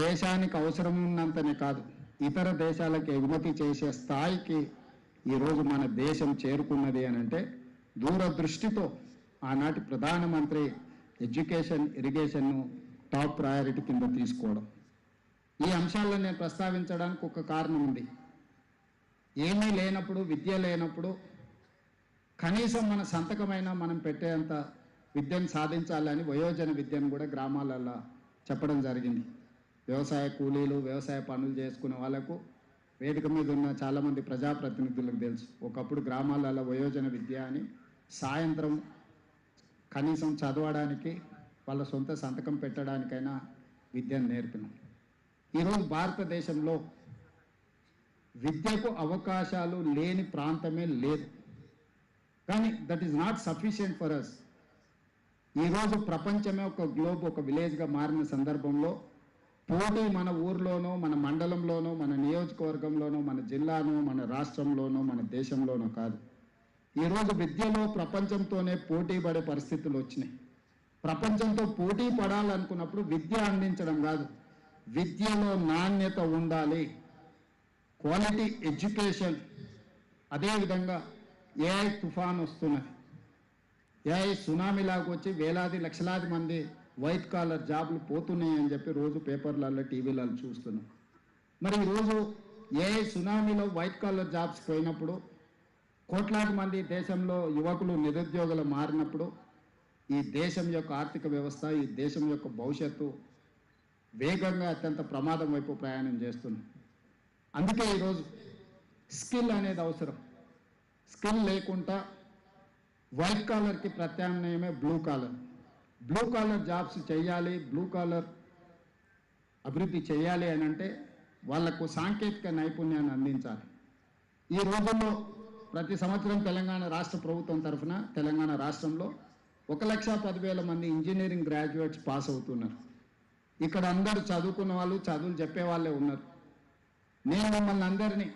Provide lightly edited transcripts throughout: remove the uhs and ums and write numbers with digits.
దేశానికి అవసరం ఉన్నంతనే కాదు, ఇతర దేశాలకు ఎగుమతి చేసే స్థాయికి ఈరోజు మన దేశం చేరుకున్నది అని అంటే దూరదృష్టితో ఆనాటి ప్రధానమంత్రి ఎడ్యుకేషన్ ఇరిగేషన్ను టాప్ ప్రయారిటీ కింద తీసుకోవడం. ఈ అంశాలను నేను ప్రస్తావించడానికి ఒక కారణం ఉంది. ఏమీ లేనప్పుడు, విద్య లేనప్పుడు కనీసం మన సంతకమైనా మనం పెట్టేంత విద్యను సాధించాలని వయోజన విద్యను కూడా గ్రామాలలో చెప్పడం జరిగింది. వ్యవసాయ కూలీలు, వ్యవసాయ పనులు చేసుకునే వాళ్ళకు వేదిక మీద ఉన్న చాలామంది ప్రజాప్రతినిధులకు తెలుసు. ఒకప్పుడు గ్రామాలలో వయోజన విద్య అని సాయంత్రం కనీసం చదవడానికి, వాళ్ళ సొంత సంతకం పెట్టడానికైనా విద్యను నేర్పినాం. ఈరోజు భారతదేశంలో విద్యకు అవకాశాలు లేని ప్రాంతమే లేదు. కానీ that is not sufficient for us. ఈరోజు ప్రపంచమే ఒక గ్లోబ్, ఒక విలేజ్గా మారిన సందర్భంలో పోటీ మన ఊర్లోనో, మన మండలంలోనో, మన నియోజకవర్గంలోనో, మన జిల్లానో, మన రాష్ట్రంలోనో, మన దేశంలోనో కాదు. ఈరోజు విద్యలో ప్రపంచంతోనే పోటీ పడే పరిస్థితులు వచ్చినాయి. ప్రపంచంతో పోటీ పడాలనుకున్నప్పుడు విద్య అందించడం కాదు, విద్యలో నాణ్యత ఉండాలి, క్వాలిటీ ఎడ్యుకేషన్. అదేవిధంగా ఏఐ తుఫాన్ వస్తున్నది. ఏఐ సునామీలాగా వచ్చి వేలాది లక్షలాది మంది వైట్ కాలర్ జాబ్లు పోతున్నాయి అని చెప్పి రోజు పేపర్లలో, టీవీలలో చూస్తున్నాం. మరి ఈరోజు ఏఐ సునామీలో వైట్ కాలర్ జాబ్స్ పోయినప్పుడు, కోట్లాది మంది దేశంలో యువకులు నిరుద్యోగులు మారినప్పుడు ఈ దేశం యొక్క ఆర్థిక వ్యవస్థ, ఈ దేశం యొక్క భవిష్యత్తు వేగంగా అత్యంత ప్రమాదం వైపు ప్రయాణం చేస్తుంది. అందుకే ఈరోజు స్కిల్ అనేది అవసరం. స్కిల్ లేకుండా వైట్ కాలర్కి ప్రత్యామ్నాయమే blue collar. Blue collar jobs చేయాలి, బ్లూ కాలర్ అభివృద్ధి చేయాలి అని అంటే వాళ్లకు సాంకేతిక నైపుణ్యాన్ని అందించాలి. ఈ రోజుల్లో ప్రతి సంవత్సరం తెలంగాణ రాష్ట్ర ప్రభుత్వం తరఫున తెలంగాణ రాష్ట్రంలో 1,10,000 మంది ఇంజనీరింగ్ గ్రాడ్యుయేట్స్ పాస్ అవుతున్నారు. ఇక్కడ అందరూ చదువుకున్న వాళ్ళు, చదువులు చెప్పే వాళ్ళే ఉన్నారు. నేను మిమ్మల్ని అందరినీ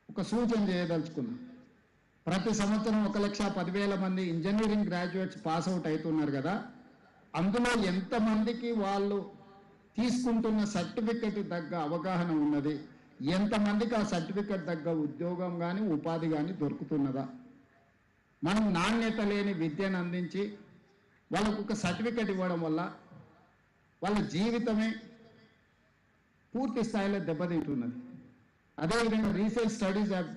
ఒక సూచన చేయదలుచుకున్నా. ప్రతి సంవత్సరం 1,10,000 మంది ఇంజనీరింగ్ గ్రాడ్యుయేట్స్ పాస్ అవుట్ అవుతున్నారు కదా, అందులో ఎంతమందికి వాళ్ళు తీసుకుంటున్న సర్టిఫికెట్ తగ్గ అవగాహన ఉన్నది, ఎంతమందికి ఆ సర్టిఫికెట్ తగ్గ ఉద్యోగం కానీ ఉపాధి కానీ దొరుకుతున్నదా? మనం నాణ్యత లేని విద్యను అందించి వాళ్ళకు ఒక సర్టిఫికెట్ ఇవ్వడం వల్ల వాళ్ళ జీవితమే పూర్తి స్థాయిలో దెబ్బతింటున్నది. అదేవిధంగా recent studies have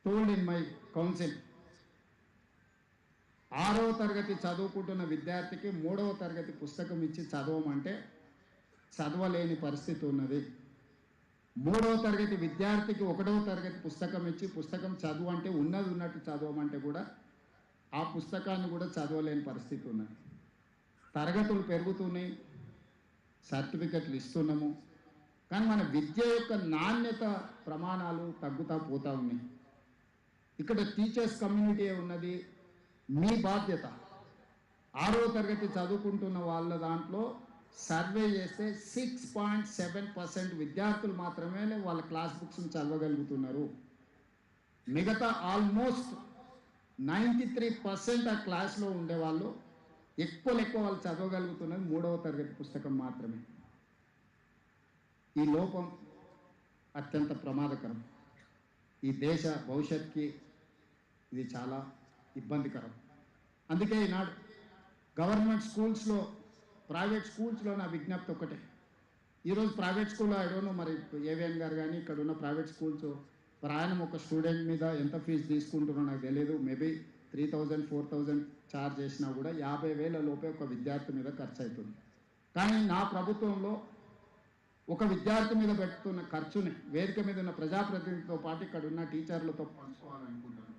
told in my council, 6వ తరగతి చదువుకుంటున్న విద్యార్థికి 3వ తరగతి పుస్తకం ఇచ్చి చదవమంటే చదవలేని పరిస్థితి ఉన్నది. 3వ తరగతి విద్యార్థికి 1వ తరగతి పుస్తకం ఇచ్చి పుస్తకం చదువు అంటే ఉన్నది ఉన్నట్టు చదవమంటే కూడా ఆ పుస్తకాన్ని కూడా చదవలేని పరిస్థితి ఉన్నది. తరగతులు పెరుగుతున్నాయి, సర్టిఫికెట్లు ఇస్తున్నాము, కానీ మన విద్య యొక్క నాణ్యత ప్రమాణాలు తగ్గుతూ పోతూ ఉన్నాయి. ఇక్కడ టీచర్స్ కమ్యూనిటీ ఉన్నది. మీ బాధ్యత 6వ తరగతి చదువుకుంటున్న వాళ్ళ దాంట్లో సర్వే చేస్తే 6.7% విద్యార్థులు మాత్రమే వాళ్ళ క్లాస్ బుక్స్ని చదవగలుగుతున్నారు. మిగతా ఆల్మోస్ట్ 93% ఆ క్లాస్లో ఉండేవాళ్ళు ఎక్కువ వాళ్ళు చదవగలుగుతున్నది 3వ తరగతి పుస్తకం మాత్రమే. ఈ లోపం అత్యంత ప్రమాదకరం. ఈ దేశ భవిష్యత్తుకి ఇది చాలా ఇబ్బందికరం. అందుకే ఈనాడు గవర్నమెంట్ స్కూల్స్లో, ప్రైవేట్ స్కూల్స్లో నా విజ్ఞప్తి ఒకటే. ఈరోజు ప్రైవేట్ స్కూల్లో ఐడోనో మరి ఏవిఎన్ గారు కానీ ఇక్కడ ఉన్న ప్రైవేట్ స్కూల్స్ ప్రయాణం ఒక స్టూడెంట్ మీద ఎంత ఫీజు తీసుకుంటున్నారో నాకు తెలియదు. మేబీ 3,000 4,000 ఛార్జ్ చేసినా కూడా 50,000 లోపే ఒక విద్యార్థి మీద ఖర్చు అవుతుంది. కానీ నా ప్రభుత్వంలో ఒక విద్యార్థి మీద పెడుతున్న ఖర్చుని వేదిక మీద ఉన్న ప్రజాప్రతినిధితో పాటు ఇక్కడ ఉన్న టీచర్లతో పంచుకోవాలనుకుంటున్నాను.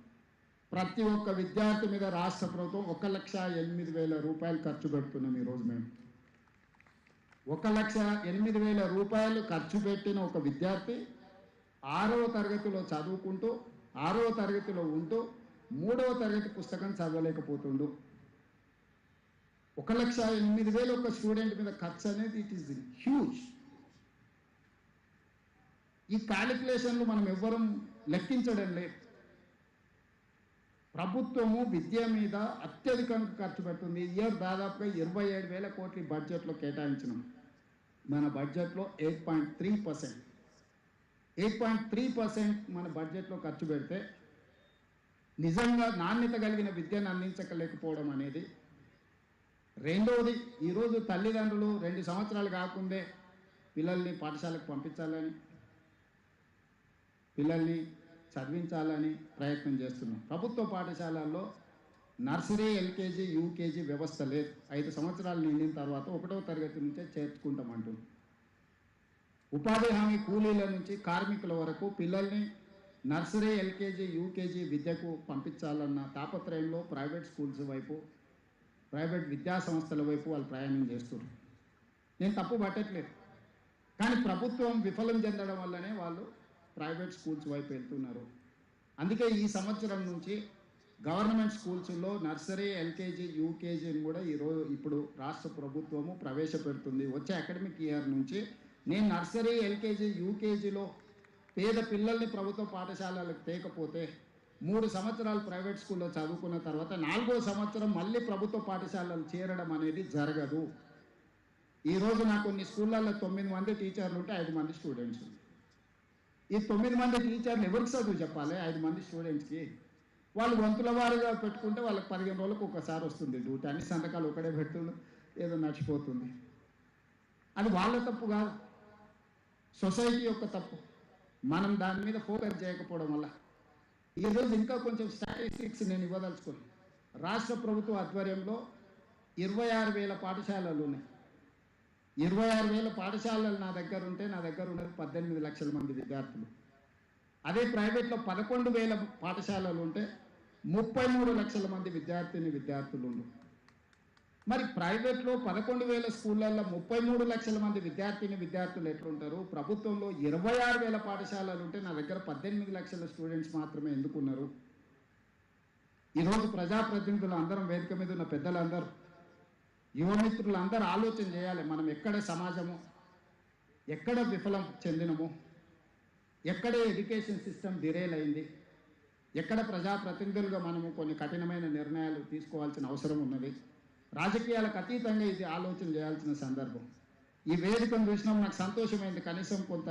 ప్రతి ఒక్క విద్యార్థి మీద రాష్ట్ర ప్రభుత్వం 1,08,000 రూపాయలు ఖర్చు పెడుతున్నాం. ఈరోజు మేము 1,08,000 రూపాయలు ఖర్చు పెట్టిన ఒక విద్యార్థి 6వ తరగతిలో చదువుకుంటూ, 6వ తరగతిలో ఉంటూ 3వ తరగతి పుస్తకం చదవలేకపోతుండు. 1,08,000 ఒక స్టూడెంట్ మీద ఖర్చు అనేది ఇట్ ఈస్ హ్యూజ్. ఈ క్యాలిక్యులేషన్లు మనం ఎవ్వరం లెక్కించడం లేదు. ప్రభుత్వము విద్య మీద అత్యధికంగా ఖర్చు పెడుతుంది. ఈ ఇయర్ దాదాపుగా 27,000 కోట్ల బడ్జెట్లో కేటాయించినాం. మన బడ్జెట్లో 8.3%. 8.3% మన బడ్జెట్లో ఖర్చు పెడితే నిజంగా నాణ్యత కలిగిన విద్యను అందించలేకపోవడం అనేది. రెండవది, ఈరోజు తల్లిదండ్రులు 2 సంవత్సరాలు కాకుందే పిల్లల్ని పాఠశాలకు పంపించాలని, పిల్లల్ని చదివించాలని ప్రయత్నం చేస్తున్నాం. ప్రభుత్వ పాఠశాలల్లో నర్సరీ, ఎల్కేజీ, యూకేజీ వ్యవస్థ లేదు. 5 సంవత్సరాలు నిండిన తర్వాత 1వ తరగతి నుంచే చేర్చుకుంటామంటుంది. ఉపాధి హామీ కూలీల నుంచి కార్మికుల వరకు పిల్లల్ని నర్సరీ, ఎల్కేజీ, యూకేజీ విద్యకు పంపించాలన్న తాపత్రయంలో ప్రైవేట్ స్కూల్స్ వైపు, ప్రైవేట్ విద్యా సంస్థల వైపు వాళ్ళు ప్రయాణం చేస్తున్నారు. నేను తప్పు పట్టట్లేదు, కానీ ప్రభుత్వం విఫలం చెందడం వల్లనే వాళ్ళు ప్రైవేట్ స్కూల్స్ వైపు వెళ్తున్నారు. అందుకే ఈ సంవత్సరం నుంచి గవర్నమెంట్ స్కూల్స్లో నర్సరీ, ఎల్కేజీ, యూకేజీని కూడా ఇప్పుడు రాష్ట్ర ప్రభుత్వము ప్రవేశపెడుతుంది. వచ్చే అకాడమిక్ ఇయర్ నుంచి నేను నర్సరీ, ఎల్కేజీ, యూకేజీలో పేద పిల్లల్ని ప్రభుత్వ పాఠశాలలకు తేకపోతే 3 సంవత్సరాలు ప్రైవేట్ స్కూల్లో చదువుకున్న తర్వాత 4వ సంవత్సరం మళ్ళీ ప్రభుత్వ పాఠశాలలు చేరడం అనేది జరగదు. ఈరోజు నాకు కొన్ని స్కూళ్ళల్లో 9 మంది టీచర్లు ఉంటే 5 మంది స్టూడెంట్స్. ఈ 9 మంది టీచర్లు ఎవరికి చదువు చెప్పాలి? 5 మంది స్టూడెంట్స్కి. వాళ్ళు వంతుల వారీగా పెట్టుకుంటే వాళ్ళకి 15 రోజులకు ఒకసారి వస్తుంది డ్యూటీ. అన్ని సంతకాలు ఒకడే పెడుతుండు, ఏదో నడిచిపోతుంది. అది వాళ్ళ తప్పు కాదు, సొసైటీ యొక్క తప్పు. మనం దాని మీద ఫోకస్ చేయకపోవడం వల్ల ఈరోజు ఇంకా కొంచెం స్టాటిస్టిక్స్ నేను ఇవ్వదలుచుకోను. రాష్ట్ర ప్రభుత్వ ఆధ్వర్యంలో 26,000 పాఠశాలలు ఉన్నాయి. 26,000 పాఠశాలలు నా దగ్గర ఉంటే నా దగ్గర ఉన్నది 18 లక్షల మంది విద్యార్థులు. అదే ప్రైవేట్లో 11,000 పాఠశాలలు ఉంటే 33 లక్షల మంది విద్యార్థులు ఉన్నారు. మరి ప్రైవేట్లో 11,000 స్కూళ్ళల్లో 33 లక్షల మంది విద్యార్థులు ఎట్లుంటారు? ప్రభుత్వంలో 26,000 పాఠశాలలు ఉంటే నా దగ్గర 18 లక్షల స్టూడెంట్స్ మాత్రమే ఎందుకున్నారు? ఈరోజు ప్రజాప్రతినిధులు అందరం, వేదిక మీద ఉన్న పెద్దలందరూ, యువమిత్రులు అందరూ ఆలోచన చేయాలి. మనం ఎక్కడ సమాజము, ఎక్కడ విఫలం చెందినము, ఎక్కడ ఎడ్యుకేషన్ సిస్టమ్ డిరేల్ అయింది, ఎక్కడ ప్రజాప్రతినిధులుగా మనము కొన్ని కఠినమైన నిర్ణయాలు తీసుకోవాల్సిన అవసరం ఉన్నది. రాజకీయాలకు అతీతంగా ఇది ఆలోచన చేయాల్సిన సందర్భం. ఈ వేదికను చూసినాం, నాకు సంతోషమైంది. కనీసం కొంత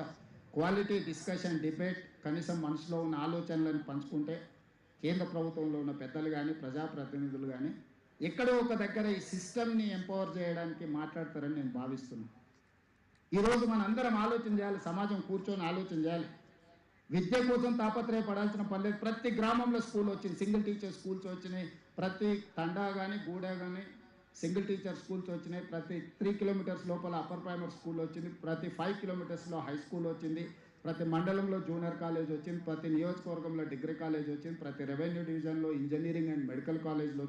క్వాలిటీ డిస్కషన్, డిబేట్, కనీసం మనసులో ఉన్న ఆలోచనలను పంచుకుంటే కేంద్ర ప్రభుత్వంలో ఉన్న పెద్దలు కానీ, ప్రజాప్రతినిధులు కానీ ఎక్కడో ఒక దగ్గర ఈ సిస్టమ్ని ఎంపవర్ చేయడానికి మాట్లాడతారని నేను భావిస్తున్నాను. ఈరోజు మనందరం ఆలోచన చేయాలి, సమాజం కూర్చొని ఆలోచన చేయాలి. విద్య కోసం తాపత్రయపడాల్సిన పని లేదు. ప్రతి గ్రామంలో స్కూల్ వచ్చింది, సింగిల్ టీచర్ స్కూల్స్ వచ్చినాయి. ప్రతి తండా కానీ, గూడ కానీ సింగిల్ టీచర్ స్కూల్స్ వచ్చినాయి. ప్రతి 3 కిలోమీటర్స్ లోపల అప్పర్ ప్రైమరీ స్కూల్ వచ్చింది. ప్రతి 5 కిలోమీటర్స్లో హై స్కూల్ వచ్చింది. ప్రతి మండలంలో జూనియర్ కాలేజ్ వచ్చింది. ప్రతి నియోజకవర్గంలో డిగ్రీ కాలేజ్ వచ్చింది. ప్రతి రెవెన్యూ డివిజన్లో ఇంజనీరింగ్ అండ్ మెడికల్ కాలేజ్లో